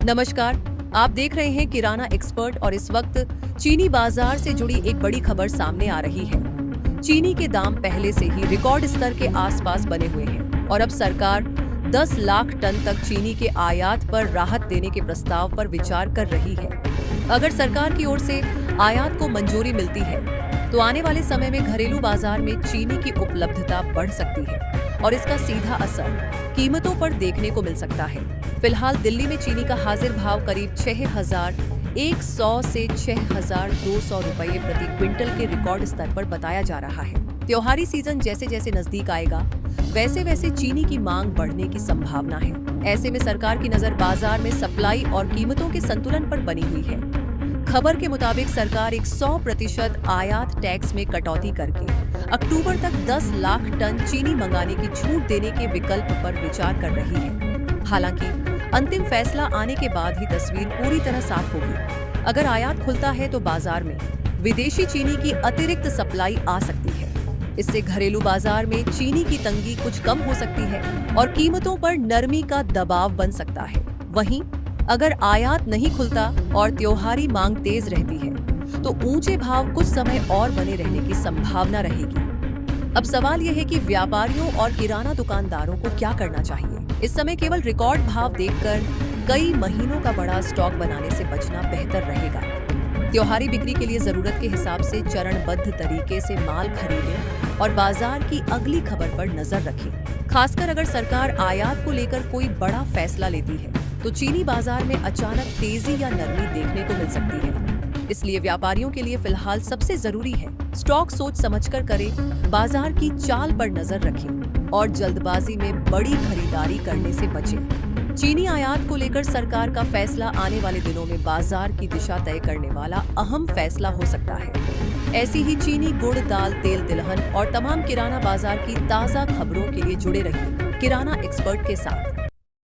नमस्कार, आप देख रहे हैं किराना एक्सपर्ट और इस वक्त चीनी बाजार से जुड़ी एक बड़ी खबर सामने आ रही है। चीनी के दाम पहले से ही रिकॉर्ड स्तर के आसपास बने हुए हैं और अब सरकार 10 लाख टन तक चीनी के आयात पर राहत देने के प्रस्ताव पर विचार कर रही है। अगर सरकार की ओर से आयात को मंजूरी मिलती है तो आने वाले समय में घरेलू बाजार में चीनी की उपलब्धता बढ़ सकती है और इसका सीधा असर कीमतों पर देखने को मिल सकता है। फिलहाल दिल्ली में चीनी का हाजिर भाव करीब 6,100 से 6,200 रुपये प्रति क्विंटल के रिकॉर्ड स्तर पर बताया जा रहा है। त्योहारी सीजन जैसे जैसे नजदीक आएगा वैसे वैसे चीनी की मांग बढ़ने की संभावना है। ऐसे में सरकार की नजर बाजार में सप्लाई और कीमतों के संतुलन पर बनी हुई है। खबर के मुताबिक सरकार एक 100% आयात टैक्स में कटौती करके अक्टूबर तक 10 लाख टन चीनी मंगाने की छूट देने के विकल्प पर विचार कर रही है। हालांकि अंतिम फैसला आने के बाद ही तस्वीर पूरी तरह साफ होगी। अगर आयात खुलता है तो बाजार में विदेशी चीनी की अतिरिक्त सप्लाई आ सकती है। इससे घरेलू बाजार में चीनी की तंगी कुछ कम हो सकती है और कीमतों पर नरमी का दबाव बन सकता है। वहीं अगर आयात नहीं खुलता और त्योहारी मांग तेज रहती है तो ऊंचे भाव कुछ समय और बने रहने की संभावना रहेगी। अब सवाल यह है कि व्यापारियों और किराना दुकानदारों को क्या करना चाहिए। इस समय केवल रिकॉर्ड भाव देखकर कई महीनों का बड़ा स्टॉक बनाने से बचना बेहतर रहेगा। त्योहारी बिक्री के लिए जरूरत के हिसाब से चरणबद्ध तरीके से माल खरीदें और बाजार की अगली खबर पर नजर रखें। खासकर अगर सरकार आयात को लेकर कोई बड़ा फैसला लेती है तो चीनी बाजार में अचानक तेजी या नरमी देखने को मिल सकती है। इसलिए व्यापारियों के लिए फिलहाल सबसे जरूरी है स्टॉक सोच समझकर करें, बाजार की चाल पर नजर रखें और जल्दबाजी में बड़ी खरीदारी करने से बचें। चीनी आयात को लेकर सरकार का फैसला आने वाले दिनों में बाजार की दिशा तय करने वाला अहम फैसला हो सकता है। ऐसी ही चीनी, गुड़, दाल, तेल, तिलहन और तमाम किराना बाजार की ताजा खबरों के लिए जुड़े रहिए किराना एक्सपर्ट के साथ।